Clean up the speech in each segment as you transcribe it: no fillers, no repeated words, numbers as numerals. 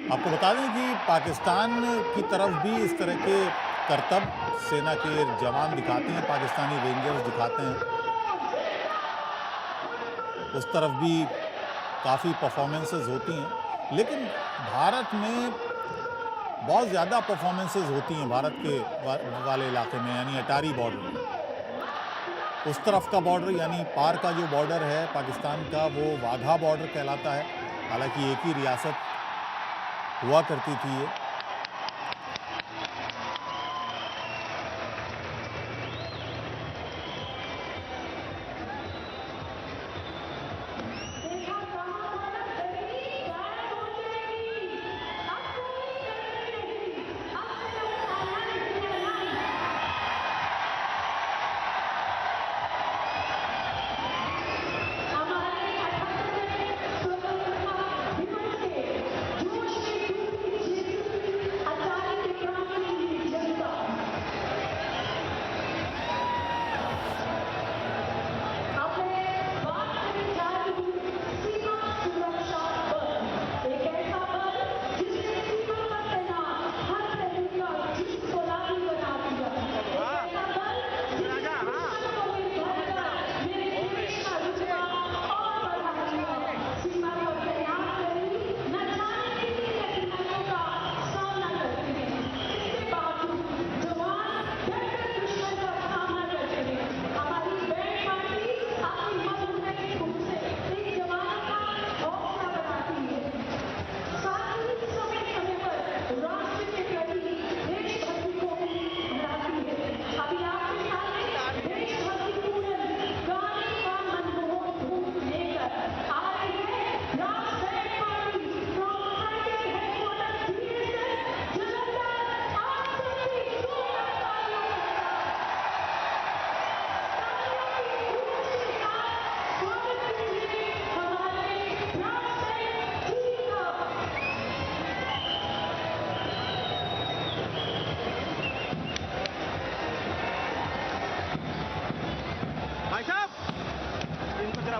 आपको बता दें कि पाकिस्तान की तरफ भी इस तरह के करतब सेना के जवान दिखाते हैं, पाकिस्तानी रेंजर्स दिखाते हैं। उस तरफ भी काफ़ी परफॉर्मेंसेस होती हैं, लेकिन भारत में बहुत ज़्यादा परफॉर्मेंसेस होती हैं भारत के वाले इलाके में, यानी अटारी बॉर्डर में। उस तरफ का बॉर्डर यानी पार का जो बॉर्डर है पाकिस्तान का, वो वाघा बॉर्डर कहलाता है। हालांकि एक ही रियासत हुआ करती थी ये।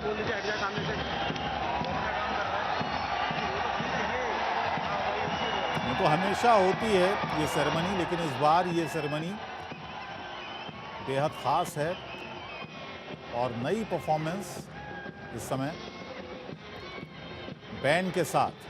बोल दीजिए हट जाए सामने से। ये तो हमेशा होती है ये सेरेमनी, लेकिन इस बार ये सेरेमनी बेहद ख़ास है और नई परफॉर्मेंस इस समय बैंड के साथ।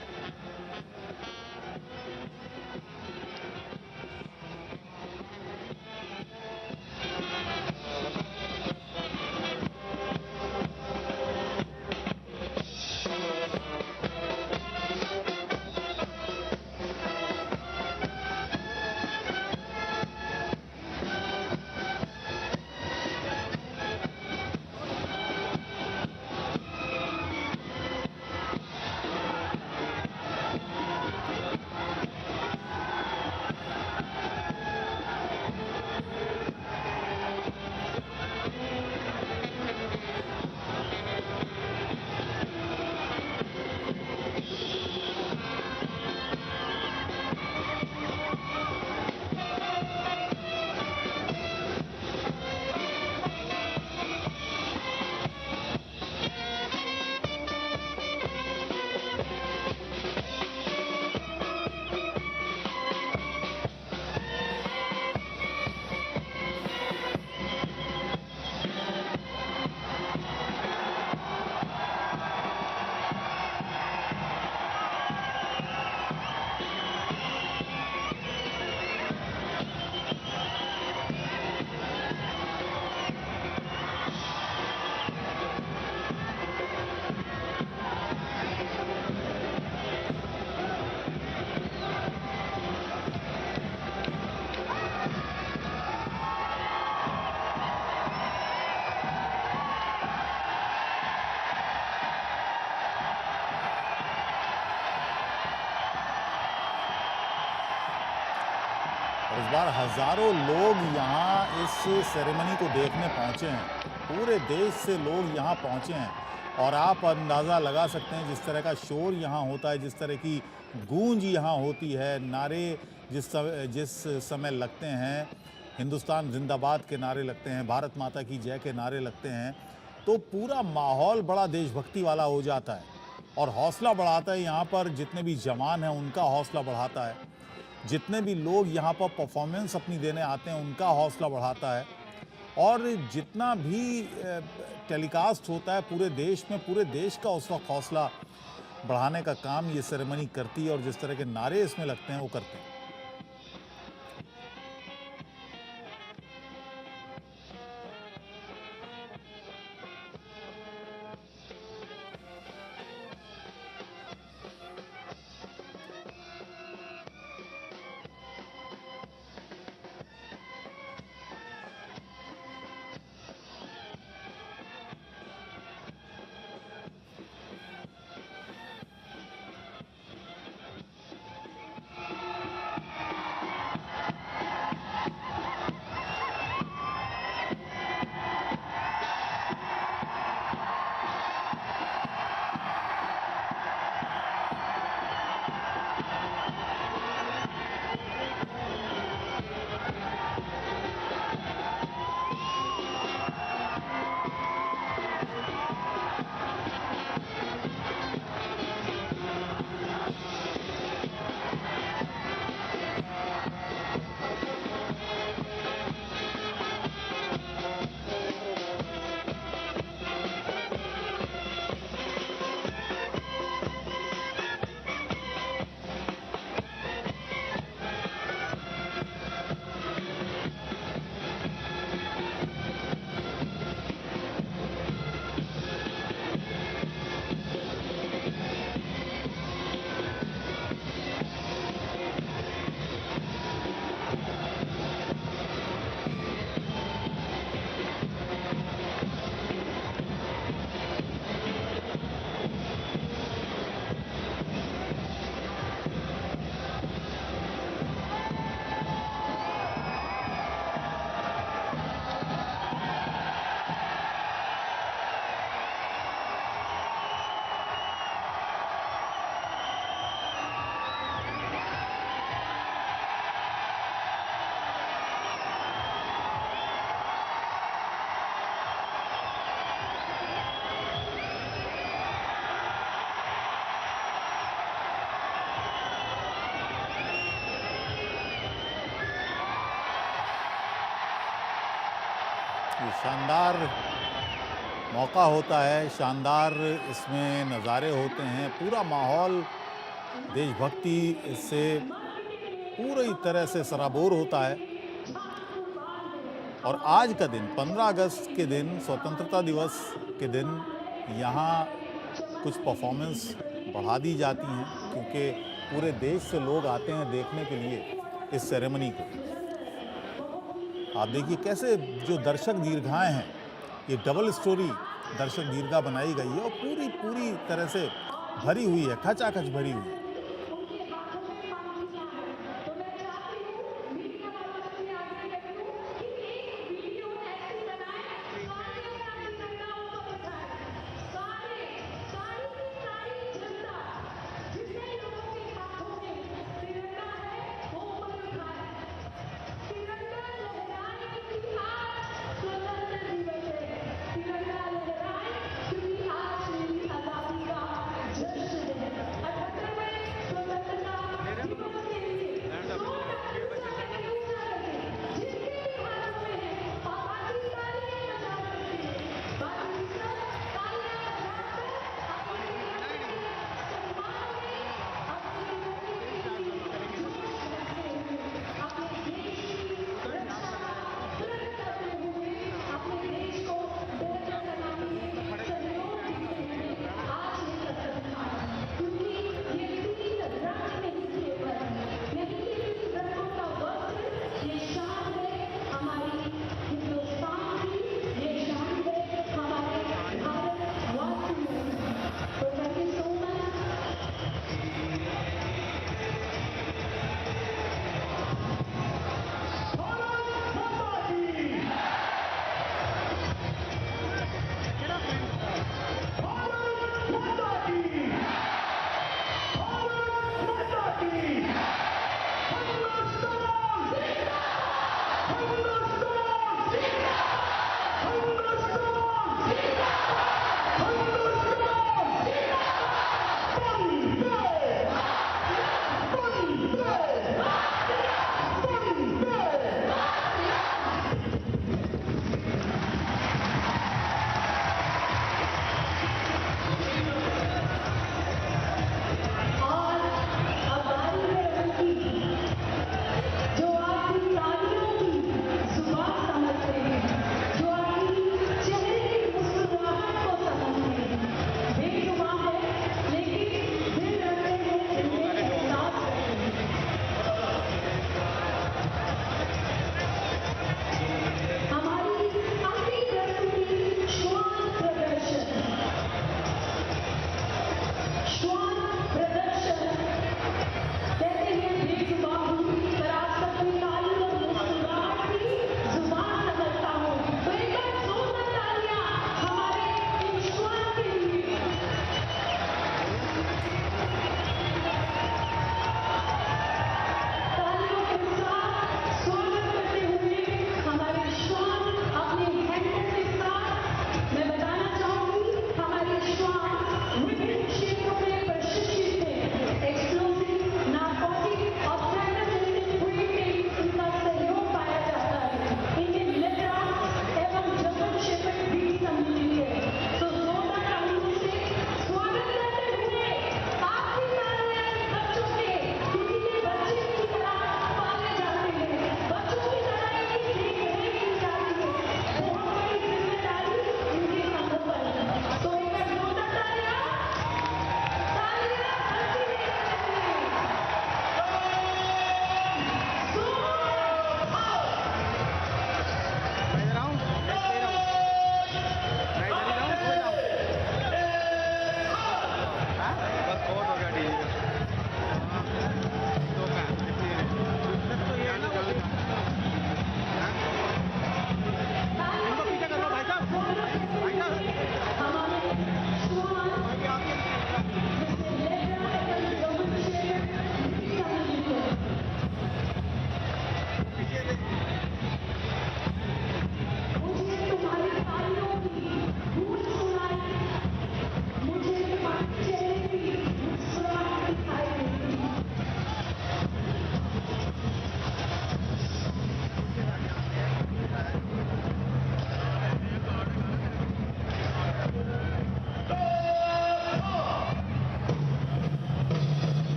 और इस बार हजारों लोग यहाँ इस सेरेमनी को देखने पहुँचे हैं। पूरे देश से लोग यहाँ पहुँचे हैं और आप अंदाज़ा लगा सकते हैं जिस तरह का शोर यहाँ होता है, जिस तरह की गूंज यहाँ होती है, नारे जिस समय लगते हैं, हिंदुस्तान जिंदाबाद के नारे लगते हैं, भारत माता की जय के नारे लगते हैं, तो पूरा माहौल बड़ा देशभक्ति वाला हो जाता है और हौसला बढ़ाता है। यहाँ पर जितने भी जवान हैं उनका हौसला बढ़ाता है, जितने भी लोग यहाँ पर परफॉर्मेंस अपनी देने आते हैं उनका हौसला बढ़ाता है, और जितना भी टेलीकास्ट होता है पूरे देश में, पूरे देश का उस वक्त हौसला बढ़ाने का काम ये सेरेमनी करती है, और जिस तरह के नारे इसमें लगते हैं वो करते हैं। ये शानदार मौका होता है, शानदार इसमें नज़ारे होते हैं, पूरा माहौल देशभक्ति इससे पूरी तरह से सराबोर होता है। और आज का दिन 15 अगस्त के दिन, स्वतंत्रता दिवस के दिन, यहाँ कुछ परफॉर्मेंस बढ़ा दी जाती हैं क्योंकि पूरे देश से लोग आते हैं देखने के लिए इस सेरेमनी को। आप देखिए कैसे जो दर्शक दीर्घाएं हैं, ये डबल स्टोरी दर्शक दीर्घा बनाई गई है और पूरी तरह से भरी हुई है, खचाखच भरी हुई है।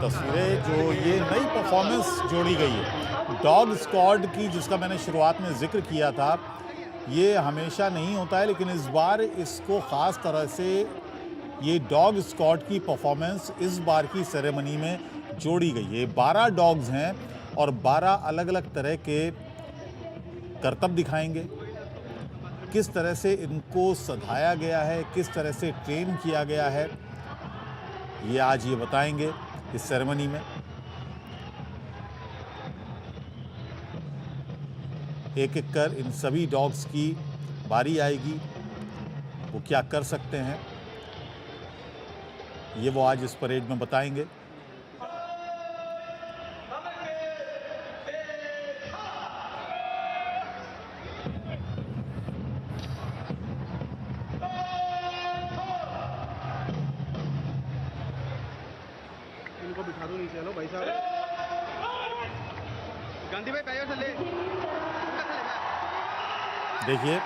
तस्वीरें जो ये नई परफॉर्मेंस जोड़ी गई है डॉग स्क्वाड की, जिसका मैंने शुरुआत में जिक्र किया था। ये हमेशा नहीं होता है, लेकिन इस बार इसको ख़ास तरह से ये डॉग स्क्वाड की परफॉर्मेंस इस बार की सेरेमनी में जोड़ी गई है। 12 डॉग्स हैं और 12 अलग अलग तरह के करतब दिखाएंगे। किस तरह से इनको सधाया गया है, किस तरह से ट्रेन किया गया है, ये आज ये बताएंगे इस सेरेमनी में। एक एक कर इन सभी डॉग्स की बारी आएगी, वो क्या कर सकते हैं ये वो आज इस परेड में बताएंगे। इनको बिठा दो नीचे। हेलो भाई साहब, गांधी भाई पैर से ले। देखिए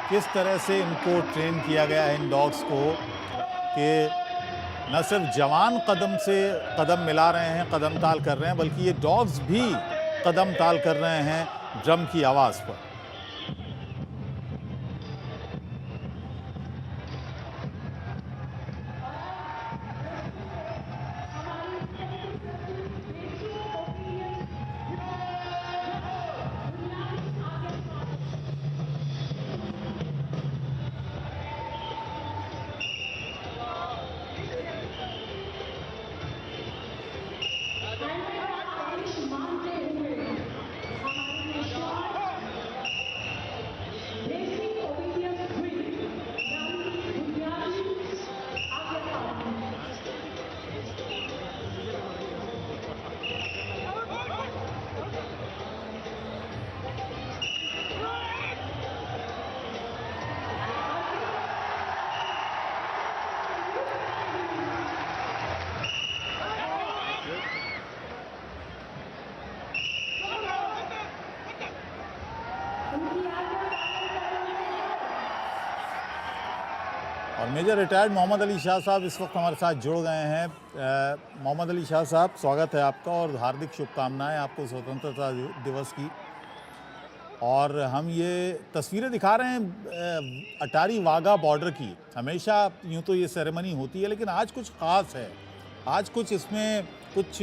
किस तरह से इनको ट्रेन किया गया है इन डॉग्स को कि न सिर्फ जवान कदम से कदम मिला रहे हैं, कदम ताल कर रहे हैं, बल्कि ये डॉग्स भी कदम ताल कर रहे हैं ड्रम की आवाज़ पर। और मेजर रिटायर्ड मोहम्मद अली शाह साहब इस वक्त हमारे साथ जुड़ गए हैं। मोहम्मद अली शाह साहब, स्वागत है आपका और हार्दिक शुभकामनाएं आपको स्वतंत्रता दिवस की। और हम ये तस्वीरें दिखा रहे हैं अटारी वाघा बॉर्डर की। हमेशा यूँ तो ये सेरेमनी होती है, लेकिन आज कुछ ख़ास है। आज कुछ इसमें कुछ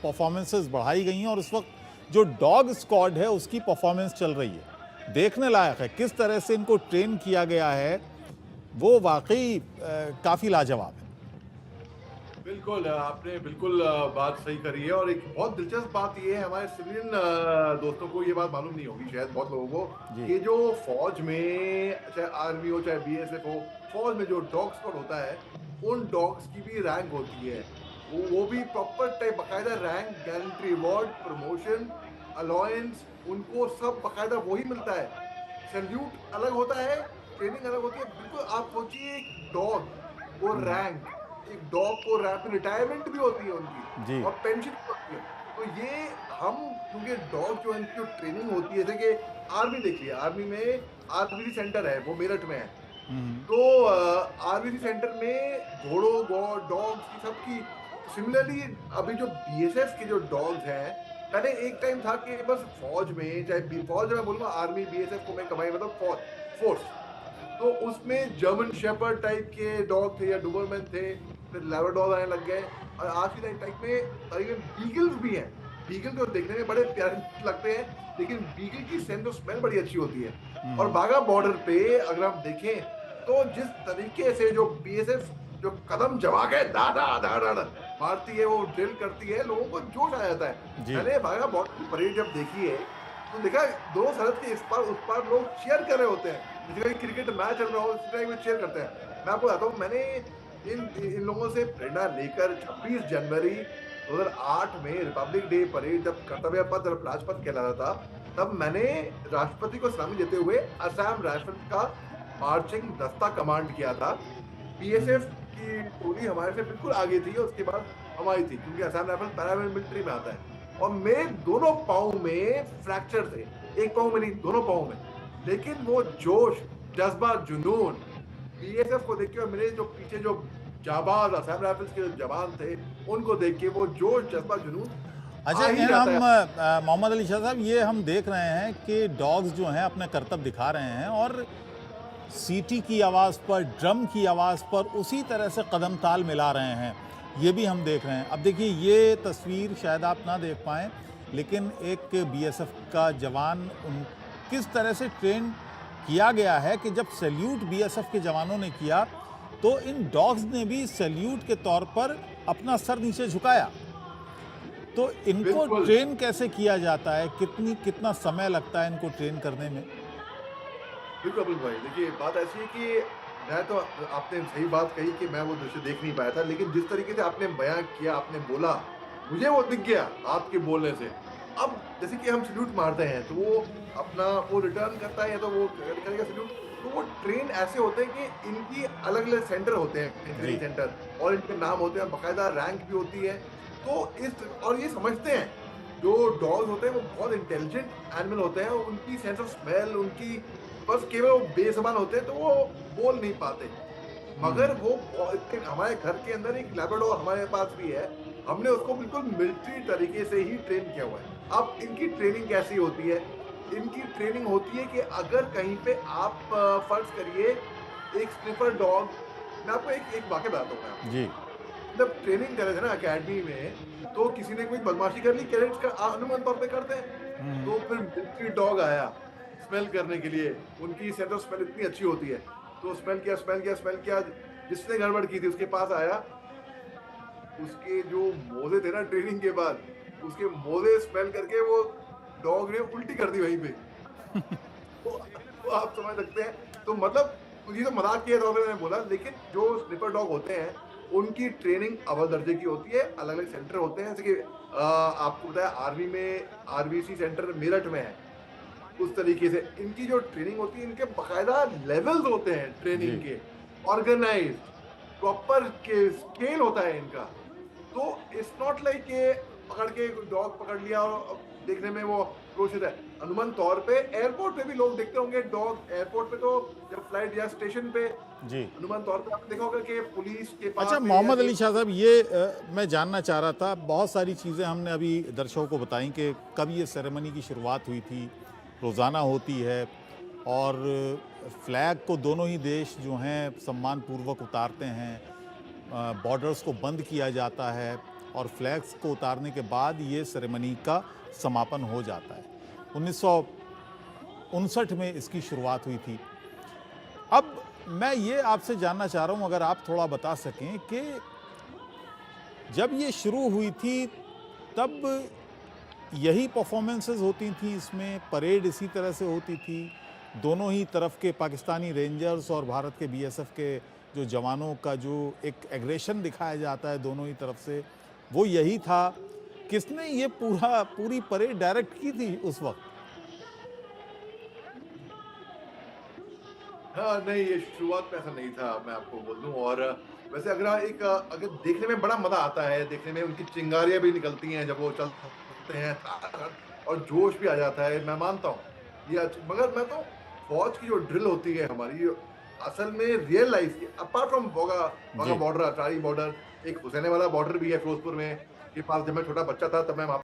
परफॉर्मेंसेस बढ़ाई गई हैं और इस वक्त जो डॉग स्क्वाड है उसकी परफॉर्मेंस चल रही है। देखने लायक है किस तरह से इनको ट्रेन किया गया है, वो वाकई काफ़ी लाजवाब है। बिल्कुल, आपने बिल्कुल बात सही करी है। और एक बहुत दिलचस्प बात ये है, हमारे सिविलियन दोस्तों को ये बात मालूम नहीं होगी शायद बहुत लोगों को, ये जो फौज में चाहे आर्मी हो चाहे बीएसएफ हो, फौज में जो डॉग स्क्वाड होता है उन डॉग्स की भी रैंक होती है। वो भी प्रॉपर टाइप बाकायदा rank, guarantee, reward, promotion, allowance, उनको सब बाकायदा वही मिलता है। सैल्यूट अलग होता है, ट्रेनिंग अलग होती है। बिल्कुल आप सोचिए एक डॉग को रैंक, एक डॉग को रैंक, रिटायरमेंट भी होती है उनकी और पेंशन भी होती है। तो ये हम, क्योंकि डॉग जो इनकी ट्रेनिंग होती है, जैसे कि आर्मी देखिए, आर्मी में आरबीसी सेंटर है, वो मेरठ में है। तो आरबीसी सेंटर में घोड़ों डॉग्स की सबकी सिमिलरली अभी जो बीएसएफ के जो डॉग्स हैं, पहले एक टाइम था कि बस फौज में, चाहे फौज मैं बोलूँगा आर्मी बीएसएफ को मैं कमाई मतलब फोर्स, तो उसमें जर्मन शेपर्ड टाइप के डॉग थे या डोबरमैन थे, फिर लैब्राडोर आने लग गए और आज के टाइप में तकरीबन बीगल्स भी हैं। बीगल तो देखने में बड़े प्यारे लगते हैं, लेकिन बीगल की सेंस ऑफ स्मेल बड़ी अच्छी होती है। और बाघा बॉर्डर पे अगर हम देखें तो जिस तरीके से जो बीएसएफ जो कदम जमा के दादा मारती है, वो ड्रिल करती है, लोगों को जोश आ जाता है। मैंने बाघा बॉर्डर की परेड जब देखी है तो देखा दोनों सरहद के इस पार उस पार लोग चीयर कर रहे होते हैं, जैसे क्रिकेट मैच चल रहा हो उस टाइम में चीयर करते हैं। मैं आपको बताता हूँ, मैंने इन लोगों से प्रेरणा लेकर 26 जनवरी 2008 में रिपब्लिक डे परेड जब कर्तव्य पथ जब राजपथ कहलाता था, तब मैंने राष्ट्रपति को सलामी देते हुए असम राइफल का मार्चिंग दस्ता कमांड किया था। बीएसएफ की टोली हमारे से बिल्कुल आगे थी, उसके बाद हमारी थी, क्योंकि असम राइफल पैरामिलिट्री में आता है। और मेरे दोनों पाँव में फ्रैक्चर थे, एक पाँव में नहीं, दोनों पाँव में। लेकिन वो जोश, जज्बा, जुनून बीएसएफ को देख के और मेरे जो पीछे जो जाबाज असम राइफल्स के जो जवान थे, उनको देख के वो जोश, जज्बा, जुनून अच्छा, आ ही इन जाता हम है। मोहम्मद अली शाह साहब, ये हम देख रहे हैं कि डॉग्स जो हैं अपने करतब दिखा रहे हैं और सीटी की आवाज़ पर, ड्रम की आवाज़ पर उसी तरह से कदम ताल मिला रहे हैं। ये भी हम देख रहे हैं। अब देखिए, ये तस्वीर शायद आप ना देख पाएँ, लेकिन एक बीएसएफ का जवान किस तरह से ट्रेन किया गया है कि जब सैल्यूट बीएसएफ के जवानों ने किया, तो इन डॉग्स ने भी सैल्यूट के तौर पर अपना सर नीचे झुकाया। तो इनको बिल्कुल। ट्रेन कैसे किया जाता है? कितना समय लगता है इनको ट्रेन करने में? बिल्कुल, बिल्कुल भाई। देखिए, बात ऐसी है कि मैं तो आपने सही बात कही कि मैं वो दृश्य देख नहीं पाया था, लेकिन जिस तरीके से आपने बयाँ किया, आपने बोला, मुझे वो दिख गया आपके बोलने से। अब जैसे कि हम सैल्यूट मारते हैं, तो वो अपना वो रिटर्न करता है या तो वो करेगा सैल्यूट, तो वो ट्रेन ऐसे होते हैं कि इनकी अलग-अलग सेंटर होते हैं, जी। ट्रेनिंग सेंटर, और इनके नाम होते हैं, बाकायदा रैंक भी होती है। तो और ये समझते हैं, जो डॉग्स होते हैं वो बहुत इंटेलिजेंट एनिमल होते हैं, उनकी सेंस ऑफ स्मेल, उनकी बस केवल वो बेज़ुबान होते हैं, तो वो बोल नहीं पाते। मगर हुँ। वो हमारे घर के अंदर एक लैब्राडोर हमारे पास भी है। हमने उसको बिल्कुल मिलिट्री तरीके से ही ट्रेन किया हुआ है। अब इनकी ट्रेनिंग कैसी होती है? इनकी ट्रेनिंग होती है कि अगर कहीं पे आप फ़र्ज़ करिए एक स्निफर डॉग, मैं आपको एक एक वाक़या बताता हूँ मैं आपको। जी। जब ट्रेनिंग कर रहे थे ना अकेडमी में, तो किसी ने कोई बदमाशी कर ली, कैडेट्स का अनुमान तौर पे करते हैं। हुँ, हुँ। तो फिर मिलिट्री डॉग आया स्मेल करने के लिए, उनकी सेंस ऑफ स्मेल इतनी अच्छी होती है। तो स्मेल किया, जिसने गड़बड़ की थी उसके पास आया, उसके जो मोज़े थे ना ट्रेनिंग के बाद, उसके मोज़े स्मेल करके वो डॉग ने उल्टी कर दी वहीं पे। तो आप समझ सकते हैं, तो मतलब ये तो मज़ाक के तौर पे मैंने बोला, लेकिन जो स्निफर डॉग होते हैं, उनकी ट्रेनिंग अव्वल दर्जे की होती है, अलग-अलग सेंटर होते हैं, जैसे कि आपको बताया आर्मी में आरबीसी सेंटर मेरठ में है। उस तरीके से इनकी जो ट्रेनिंग होती है, इनके बाकायदा लेवल्स होते हैं ट्रेनिंग जी। के, ऑर्गेनाइज्ड, प्रॉपर के स्केल होता है इनका। तो इट्स नॉट लाइक कि पकड़ के डॉग पकड़ लिया और देखने में वो क्रोशित है। अनुमान तौर पे एयरपोर्ट पे भी लोग देखते होंगे डॉग, एयरपोर्ट पे तो जब फ्लाइट या स्टेशन पे जी। अनुमान तौर पे आपने देखा होगा कि पुलिस के अच्छा, पास में या मोहम्मद अली कहीं। शाह साहब, ये मैं जानना चाह रहा था, बहुत सारी चीज़ें हमने अभी दर्शकों को बताई कि कब ये सेरेमनी की शुरुआत हुई थी, रोज़ाना होती है और फ्लैग को दोनों ही देश जो हैं सम्मानपूर्वक उतारते हैं। बॉर्डर्स को बंद किया जाता है और फ्लैग्स को उतारने के बाद ये सेरेमनी का समापन हो जाता है। 1959 में इसकी शुरुआत हुई थी। अब मैं ये आपसे जानना चाह रहा हूँ, अगर आप थोड़ा बता सकें कि जब ये शुरू हुई थी, तब यही परफॉर्मेंसेस होती थी, इसमें परेड इसी तरह से होती थी, दोनों ही तरफ के पाकिस्तानी रेंजर्स और भारत के बीएसएफ के जो जवानों का जो एक एग्रेशन दिखाया जाता है दोनों ही तरफ से, वो यही था? किसने ये पूरी परेड डायरेक्ट की थी उस वक्त? हाँ, नहीं, ये शुरुआत में ऐसा नहीं था, मैं आपको बोल दूँ। और वैसे अगर देखने में बड़ा मज़ा आता है, देखने में उनकी चिंगारियाँ भी निकलती हैं जब वो चलते हैं और जोश भी आ जाता है, मैं मानता हूँ। मगर मैं तो फ़ौज की जो ड्रिल होती है हमारी, असल में रियल लाइफ़ की, अपार्ट फ्रॉम वाघा जी। बॉर्डर, अटारी बॉर्डर, एक हुसैने वाला बॉर्डर भी है फ़िरोज़पुर में के पास। जब मैं छोटा बच्चा था तब मैं वहाँ